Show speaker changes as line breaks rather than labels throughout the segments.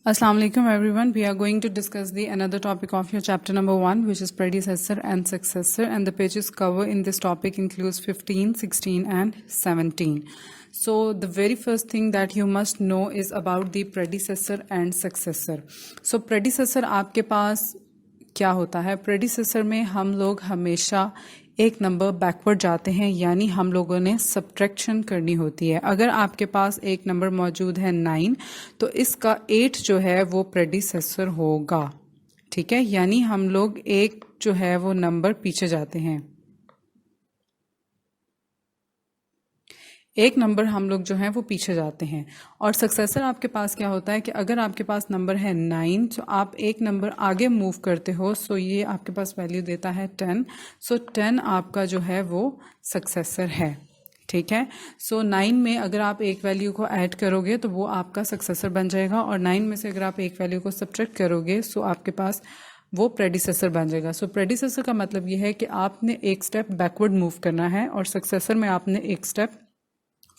Assalamu alaikum everyone. We are going to discuss the another topic of your chapter number 1, which is predecessor and successor, and the pages cover in this topic includes 15, 16 and 17. So the very first thing that you must know is about the predecessor and successor. So predecessor आपके पास क्या होता है? Predecessor में हम लोग हमेशा एक number backward जाते हैं, यानी हम लोगों ने सब्ट्रैक्शन करनी होती है। अगर आपके पास एक नंबर मौजूद है 9, तो इसका 8 जो है वो प्रेडिसेसर होगा। ठीक है, यानी हम लोग एक जो है वो नंबर पीछे जाते हैं, एक नंबर हम लोग जो है वो पीछे जाते हैं। और सक्सेसर आपके पास क्या होता है कि अगर आपके पास नंबर है 9, तो आप एक नंबर आगे मूव करते हो, सो ये आपके पास वैल्यू देता है 10। सो 10 आपका जो है वो सक्सेसर है। ठीक है, सो 9 में अगर आप एक वैल्यू को ऐड करोगे तो वो आपका सक्सेसर बन जाएगा, और 9 में से अगर आप एक वैल्यू को सब्ट्रैक्ट करोगे सो आपके पास वो प्रेडिसेसर बन जाएगा। सो प्रेडिसेसर का मतलब ये है कि आपने एक स्टेप बैकवर्ड मूव करना है, और सक्सेसर में आपने एक स्टेप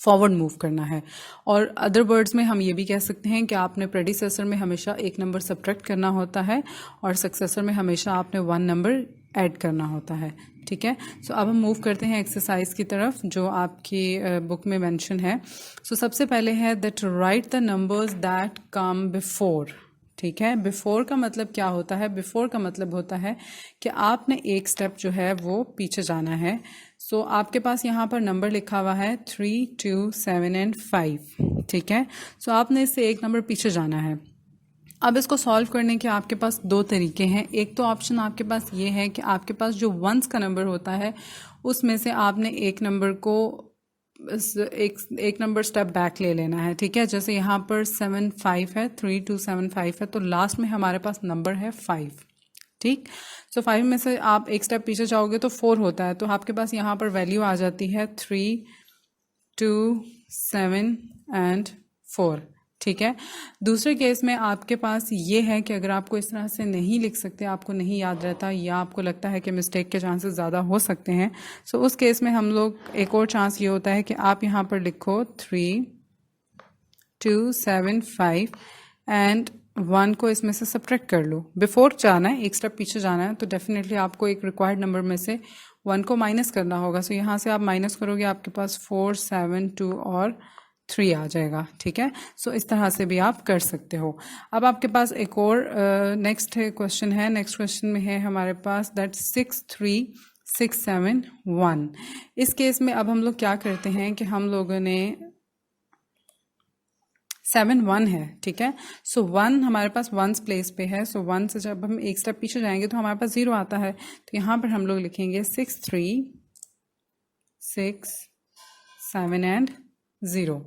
फॉरवर्ड मूव करना है। और अदर वर्ड्स में हम ये भी कह सकते हैं कि आपने प्रेडिसेसर में हमेशा एक नंबर सब्ट्रैक्ट करना होता है, और सक्सेसर में हमेशा आपने 1 नंबर ऐड करना होता है। ठीक है, सो अब हम मूव करते हैं एक्सरसाइज की तरफ जो आपकी बुक में मेंशन है। सो सबसे पहले है that right the numbers that come before. ठीक है, बिफोर का मतलब क्या होता है? बिफोर का मतलब होता है कि आपने एक स्टेप जो है वो पीछे जाना है। सो आपके पास यहाँ पर नंबर लिखा हुआ है 3, 2, 7 एंड 5। ठीक है, सो आपने इससे एक नंबर पीछे जाना है। अब इसको सॉल्व करने के आपके पास दो तरीके हैं। एक तो ऑप्शन आपके पास ये है कि आपके पास जो वंस का नंबर होता है उसमें से आपने एक नंबर को एक नंबर स्टेप बैक ले लेना है। ठीक है, जैसे यहाँ पर 7, 5 है, 3, 2, 7, 5 है, तो लास्ट में हमारे पास नंबर है 5। ठीक, सो 5 में से आप एक स्टेप पीछे जाओगे तो 4 होता है, तो आपके पास यहाँ पर वैल्यू आ जाती है 3, 2, 7 एंड 4। ठीक है, दूसरे केस में आपके पास ये है कि अगर आपको इस तरह से नहीं लिख सकते, आपको नहीं याद रहता, या आपको लगता है कि मिस्टेक के चांसेस ज़्यादा हो सकते हैं, सो उस केस में हम लोग एक और चांस ये होता है कि आप यहाँ पर लिखो 3, 2, 7, 5 एंड 1 को इसमें से सब्ट्रैक्ट कर लो। बिफोर जाना है, एक स्टेप पीछे जाना है, तो डेफिनेटली आपको एक रिक्वायर्ड नंबर में से 1 को माइनस करना होगा। सो यहाँ से आप माइनस करोगे, आपके पास 4, 7, 2 और 3 आ जाएगा। ठीक है, सो इस तरह से भी आप कर सकते हो। अब आपके पास एक और नेक्स्ट क्वेश्चन है। नेक्स्ट क्वेश्चन में है हमारे पास दैट 6, 3, 6, 7, 1। इस केस में अब हम लोग क्या करते हैं कि हम लोगों ने 7, 1 है। ठीक है, सो 1 हमारे पास 1 प्लेस पे है, सो 1 से जब हम एक स्टेप पीछे जाएंगे तो हमारे पास 0 आता है, तो यहाँ पर हम लोग लिखेंगे 6, 3, 6, 7 एंड 0।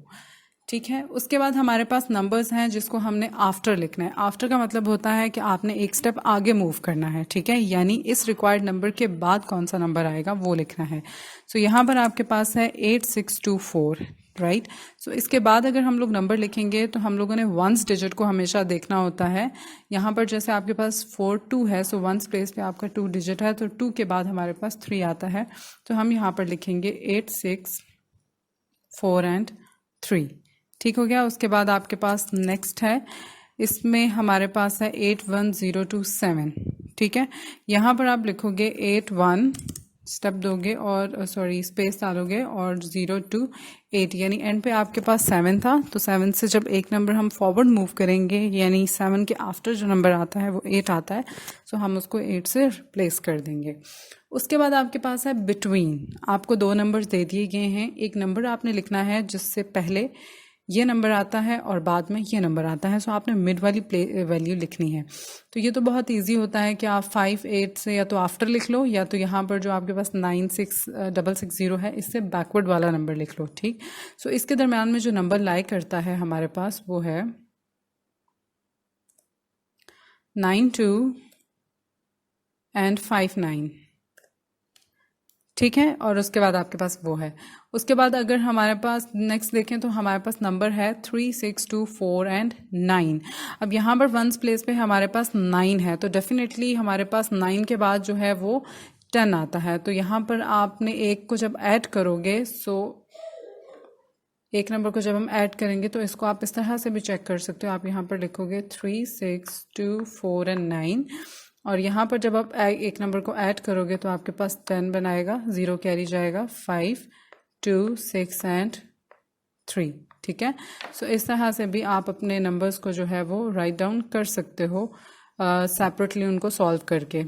ठीक है, उसके बाद हमारे पास नंबर्स हैं जिसको हमने आफ्टर लिखना है। आफ्टर का मतलब होता है कि आपने एक स्टेप आगे मूव करना है। ठीक है, यानी इस रिक्वायर्ड नंबर के बाद कौन सा नंबर आएगा वो लिखना है। सो यहाँ पर आपके पास है 8, 6, 2, 4। राइट, सो इसके बाद अगर हम लोग नंबर लिखेंगे तो हम लोगों ने वंस डिजिट को हमेशा देखना होता है। यहाँ पर जैसे आपके पास 4, 2 है, सो वंस प्लेस पे आपका 2 डिजिट है, तो 2 के बाद हमारे पास 3 आता है, तो हम यहाँ पर लिखेंगे 8, 6, 4 एंड 3। ठीक हो गया। उसके बाद आपके पास नेक्स्ट है, इसमें हमारे पास है 8, 1, 0, 2, 7। ठीक है, यहाँ पर आप लिखोगे 8, 1 स्टेप दोगे और स्पेस डालोगे और 0, 2, 8, यानी एंड पे आपके पास 7 था, तो 7 से जब एक नंबर हम फॉरवर्ड मूव करेंगे, यानी 7 के आफ्टर जो नंबर आता है वो 8 आता है, सो हम उसको 8 से रिप्लेस कर देंगे। उसके बाद आपके पास है बिटवीन। आपको 2 नंबर्स दे दिए गए हैं, एक नंबर आपने लिखना है जिससे पहले ये नंबर आता है और बाद में ये नंबर आता है, सो आपने मिड वाली वैल्यू लिखनी है। तो ये तो बहुत इजी होता है कि आप 5, 8 से या तो आफ्टर लिख लो, या तो यहाँ पर जो आपके पास 9, 6, 6, 0 है, इससे बैकवर्ड वाला नंबर लिख लो। ठीक, सो इसके दरम्यान में जो नंबर लाई करता है हमारे पास वो है 9, 2 एंड 5, 9। ठीक है, और उसके बाद आपके पास वो है। उसके बाद अगर हमारे पास नेक्स्ट देखें तो हमारे पास नंबर है 3, 6, 2, 4 एंड 9। अब यहाँ पर वंस प्लेस पे हमारे पास 9 है, तो डेफिनेटली हमारे पास 9 के बाद जो है वो 10 आता है, तो यहाँ पर आपने एक को जब ऐड करोगे सो एक नंबर को जब हम ऐड करेंगे तो इसको आप इस तरह से भी चेक कर सकते हो। आप यहाँ पर लिखोगे 3, 6, 2, 4 एंड 9, और यहाँ पर जब आप एक नंबर को ऐड करोगे तो आपके पास 10 बनाएगा, 0 कैरी जाएगा, 5, 2, 6 एंड 3। ठीक है, सो इस तरह से भी आप अपने नंबर्स को जो है वो राइट डाउन कर सकते हो सेपरेटली उनको सॉल्व करके।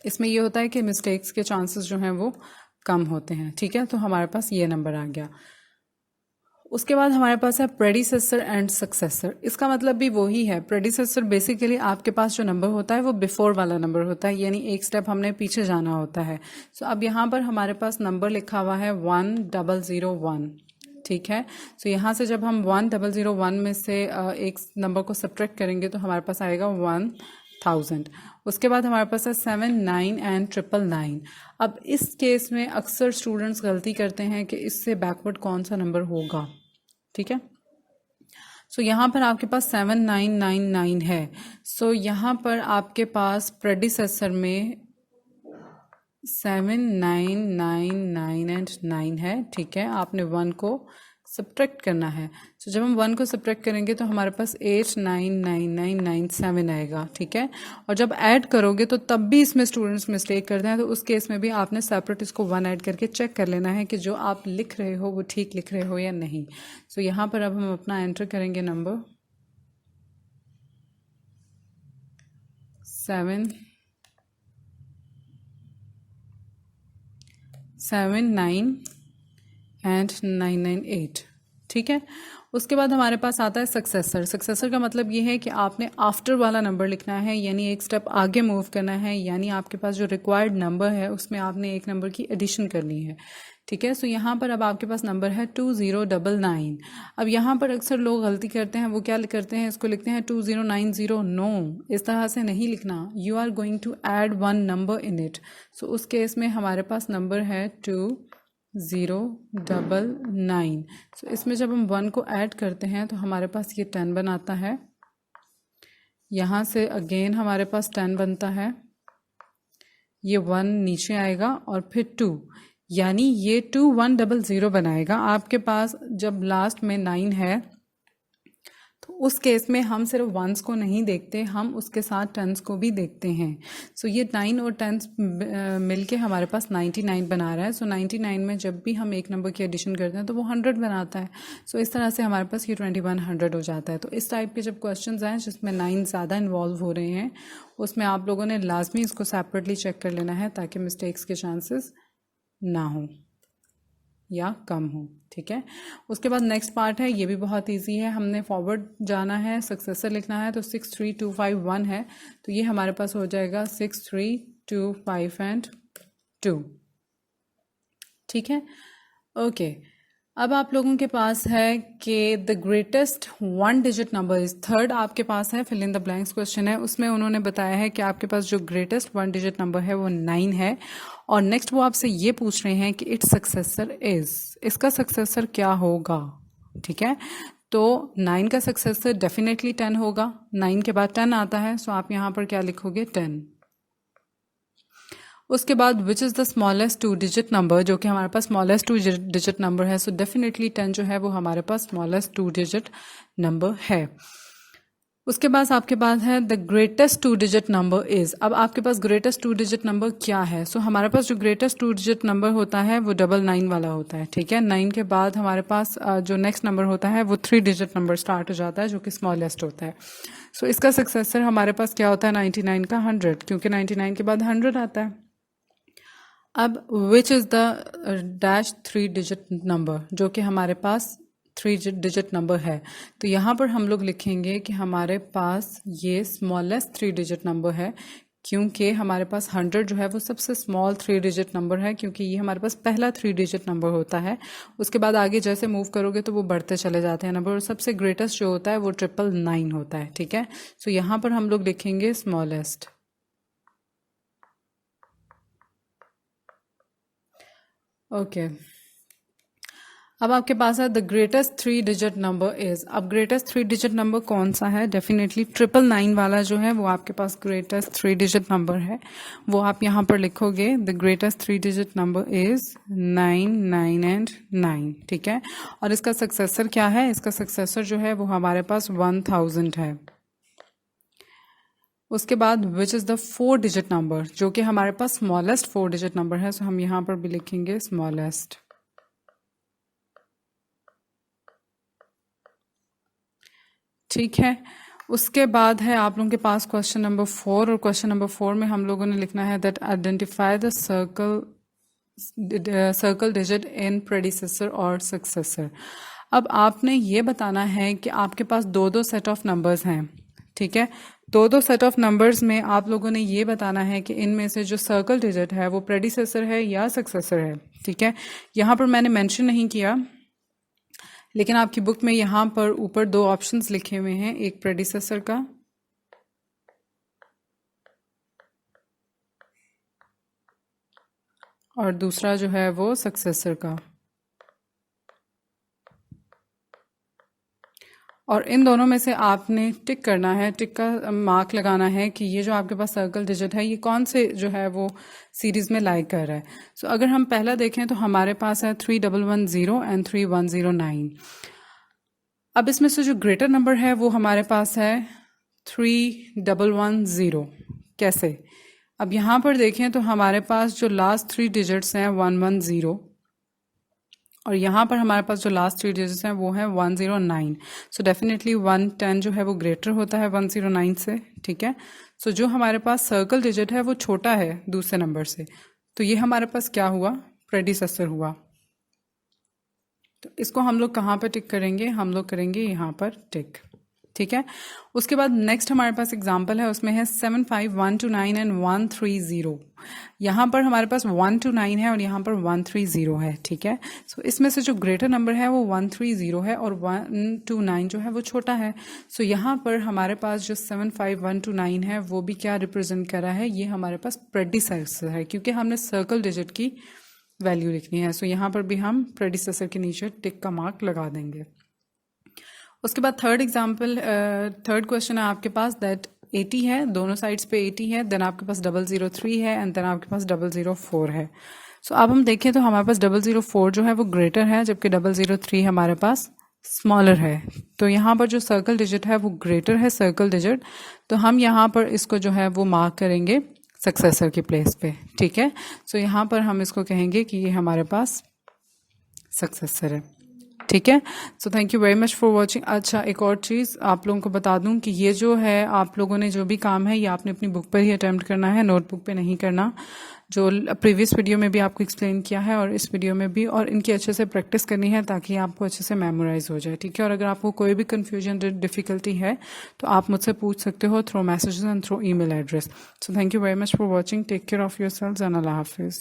इसमें ये होता है कि मिस्टेक्स के चांसेस जो हैं वो कम होते हैं। ठीक है, तो हमारे पास ये नंबर आ गया। उसके बाद हमारे पास है प्रेडिसेसर एंड सक्सेसर। इसका मतलब भी वही है। प्रेडिसेसर बेसिकली आपके पास जो नंबर होता है वो बिफोर वाला नंबर होता है, यानी एक स्टेप हमने पीछे जाना होता है। सो अब यहाँ पर हमारे पास नंबर लिखा हुआ है 1001। ठीक है, सो यहाँ से जब हम 1001 में से एक नंबर को सब्ट्रैक्ट करेंगे तो हमारे पास आएगा 1000। उसके बाद हमारे पास है 7, 9 एंड 999। अब इस केस में अक्सर स्टूडेंट्स गलती करते हैं कि इससे बैकवर्ड कौन सा नंबर होगा। ठीक है, सो यहाँ पर आपके पास 7999 है। सो यहाँ पर आपके पास प्रेडिसेसर में 7999 एंड 9 है। ठीक है, आपने 1 को सब्ट्रैक्ट करना है। सो जब हम 1 को सब्ट्रैक्ट करेंगे तो हमारे पास 899997 आएगा। ठीक है, और जब ऐड करोगे तो तब भी इसमें स्टूडेंट्स मिस्टेक करते हैं, तो उस केस में भी आपने सेपरेट इसको 1 ऐड करके चेक कर लेना है कि जो आप लिख रहे हो वो ठीक लिख रहे हो या नहीं। सो यहाँ पर अब हम अपना एंटर करेंगे नंबर 779 एंड 998। ठीक है, उसके बाद हमारे पास आता है सक्सेसर। सक्सेसर का मतलब ये है कि आपने आफ्टर वाला नंबर लिखना है, यानी एक स्टेप आगे मूव करना है, यानी आपके पास जो रिक्वायर्ड नंबर है उसमें आपने एक नंबर की एडिशन करनी है। ठीक है, सो यहाँ पर अब आपके पास नंबर है 2099। अब यहाँ पर अक्सर लोग गलती करते हैं, वो क्या करते हैं, इसको लिखते हैं 2090। नो, इस तरह से नहीं लिखना। You are going to add 1 number in it. So उस केस में हमारे पास नंबर है 2099। सो इसमें जब हम 1 को ऐड करते हैं तो हमारे पास ये 10 बनाता है। यहाँ से अगेन हमारे पास 10 बनता है, ये 1 नीचे आएगा और फिर 2, यानी ये 2100 बनाएगा। आपके पास जब लास्ट में 9 है तो उस केस में हम सिर्फ 1s को नहीं देखते, हम उसके साथ 10s को भी देखते हैं। सो ये 9 और 10s मिलके हमारे पास 99 बना रहा है। सो 99 में जब भी हम एक नंबर की एडिशन करते हैं तो वो 100 बनाता है। सो इस तरह से हमारे पास ये 2100 हो जाता है। तो इस टाइप के जब क्वेश्चंस आए जिसमें 9 ज़्यादा इन्वॉल्व हो रहे हैं उसमें आप लोगों ने लाजमी इसको सेपरेटली चेक कर लेना है ताकि मिस्टेक्स के चांसेस ना हो या कम हो। ठीक है, उसके बाद नेक्स्ट पार्ट है, ये भी बहुत इजी है। हमने फॉरवर्ड जाना है, सक्सेसर लिखना है, तो 63251 है, तो ये हमारे पास हो जाएगा 6325 एंड 2। ठीक है, ओके। अब आप लोगों के पास है कि the greatest 1 digit number is, third आपके पास है fill in the blanks question है, उसमें उन्होंने बताया है कि आपके पास जो ग्रेटेस्ट 1 डिजिट नंबर है वो 9 है, और नेक्स्ट वो आपसे ये पूछ रहे हैं कि इट्स सक्सेसर इज, इसका सक्सेसर क्या होगा। ठीक है, तो 9 का सक्सेसर डेफिनेटली 10 होगा। 9 के बाद 10 आता है, सो आप यहाँ पर क्या लिखोगे 10। उसके बाद which is the smallest 2 digit number, जो कि हमारे पास स्मॉलेस्ट 2 डिजिट नंबर है, सो डेफिनेटली 10 जो है वो हमारे पास स्मॉलेस्ट 2 डिजिट नंबर है। उसके बाद आपके पास है the greatest 2 digit number is. अब आपके पास ग्रेटेस्ट 2 डिजिट नंबर क्या है, सो हमारे पास जो ग्रेटेस्ट 2 डिजिट नंबर होता है वो 99 वाला होता है। ठीक है, 9 के बाद हमारे पास जो नेक्स्ट नंबर होता है वो 3 डिजिट नंबर स्टार्ट हो जाता है जो कि स्मॉलेस्ट होता है। सो इसका सक्सेसर हमारे पास क्या होता है 99 का 100, क्योंकि 99 के बाद 100 आता है। अब which is the dash 3 digit number, जो कि हमारे पास 3 डिजिट नंबर है, तो यहाँ पर हम लोग लिखेंगे कि हमारे पास ये स्मॉलेस्ट 3 डिजिट नंबर है, क्योंकि हमारे पास 100 जो है वो सबसे स्मॉल 3 डिजिट नंबर है, क्योंकि ये हमारे पास पहला 3 डिजिट नंबर होता है। उसके बाद आगे जैसे मूव करोगे तो वो बढ़ते चले जाते हैं नंबर, और सबसे ग्रेटेस्ट जो होता है वो 999 होता है। ठीक है, सो यहाँ पर हम लोग लिखेंगे स्मॉलेस्ट। ओके, अब आपके पास है the greatest 3 digit number is. अब ग्रेटेस्ट 3 डिजिट नंबर कौन सा है? डेफिनेटली 999 वाला जो है वो आपके पास ग्रेटेस्ट 3 डिजिट नंबर है। वो आप यहाँ पर लिखोगे the greatest 3 digit number is 9, 9 and 9, ठीक है। और इसका सक्सेसर क्या है? इसका सक्सेसर जो है वो हमारे पास 1000 है। उसके बाद which is the 4 digit number, जो कि हमारे पास स्मॉलेस्ट 4 डिजिट नंबर है, सो हम यहाँ पर भी लिखेंगे स्मॉलेस्ट, ठीक है। उसके बाद है आप लोगों के पास क्वेश्चन नंबर 4, और क्वेश्चन नंबर 4 में हम लोगों ने लिखना है that identify the circle digit in predecessor और सक्सेसर। अब आपने ये बताना है कि आपके पास दो दो सेट ऑफ नंबर्स हैं, ठीक है। दो दो सेट ऑफ नंबर्स में आप लोगों ने ये बताना है कि इनमें से जो सर्कल डिजिट है वो प्रेडिसेसर है या सक्सेसर है, ठीक है। यहाँ पर मैंने मेंशन नहीं किया, लेकिन आपकी बुक में यहाँ पर ऊपर 2 ऑप्शंस लिखे हुए हैं, एक प्रेडिसेसर का और दूसरा जो है वो सक्सेसर का। और इन दोनों में से आपने टिक करना है, टिक का मार्क लगाना है कि ये जो आपके पास सर्कल डिजिट है ये कौन से जो है वो सीरीज में लाइक कर रहा है। सो अगर हम पहला देखें तो हमारे पास है 3110 एंड 3109। अब इसमें से जो ग्रेटर नंबर है वो हमारे पास है 3110। कैसे? अब यहाँ पर देखें तो हमारे पास जो लास्ट 3 डिजिट्स हैं 110, और यहाँ पर हमारे पास जो लास्ट 3 डिजिट्स हैं वो है 109। सो डेफिनेटली 110 जो है वो ग्रेटर होता है 109 से, ठीक है। सो जो हमारे पास सर्कल डिजिट है वो छोटा है दूसरे नंबर से, तो ये हमारे पास क्या हुआ? प्रेडिसेसर हुआ। तो इसको हम लोग कहाँ पर टिक करेंगे? हम लोग करेंगे यहाँ पर टिक, ठीक है। उसके बाद नेक्स्ट हमारे पास एग्जाम्पल है, उसमें है 75129 एंड 130। यहाँ पर हमारे पास 129 है और यहाँ पर 130 है, ठीक है। सो इसमें से जो ग्रेटर नंबर है वो 130 है और 129 जो है वो छोटा है। सो यहाँ पर हमारे पास जो 75129 है वो भी क्या रिप्रेजेंट कर रहा है? ये हमारे पास प्रेडिसेसर है, क्योंकि हमने सर्कल डिजिट की वैल्यू लिखनी है। सो यहाँ पर भी हम प्रेडिसेसर के नीचे टिक का मार्क लगा देंगे। उसके बाद थर्ड क्वेश्चन है आपके पास दैट 80 है, दोनों साइड्स पे 80 है, देन आपके पास 003 है एंड देन आपके पास 004 है। सो अब हम देखें तो हमारे पास 004 जो है वो ग्रेटर है, जबकि 003 हमारे पास स्मॉलर है। तो यहाँ पर जो सर्कल डिजिट है वो ग्रेटर है सर्कल डिजिट, तो हम यहाँ पर इसको जो है वो मार्क करेंगे सक्सेसर की प्लेस पे, ठीक है। सो यहाँ पर हम इसको कहेंगे कि ये हमारे पास सक्सेसर है, ठीक है। सो thank you very much for watching. अच्छा, एक और चीज़ आप लोगों को बता दूं कि ये जो है आप लोगों ने जो भी काम है ये आपने अपनी बुक पर ही अटेम्प्ट करना है, नोटबुक पे नहीं करना, जो प्रीवियस वीडियो में भी आपको एक्सप्लेन किया है और इस वीडियो में भी, और इनकी अच्छे से प्रैक्टिस करनी है ताकि आपको अच्छे से मेमोराइज हो जाए, ठीक है। और अगर आपको कोई भी कन्फ्यूजन डिफिकल्टी है तो आप मुझसे पूछ सकते हो through messages and through email address. So thank you very much for watching. Take care of your selves and अल्लाह हाफिज़।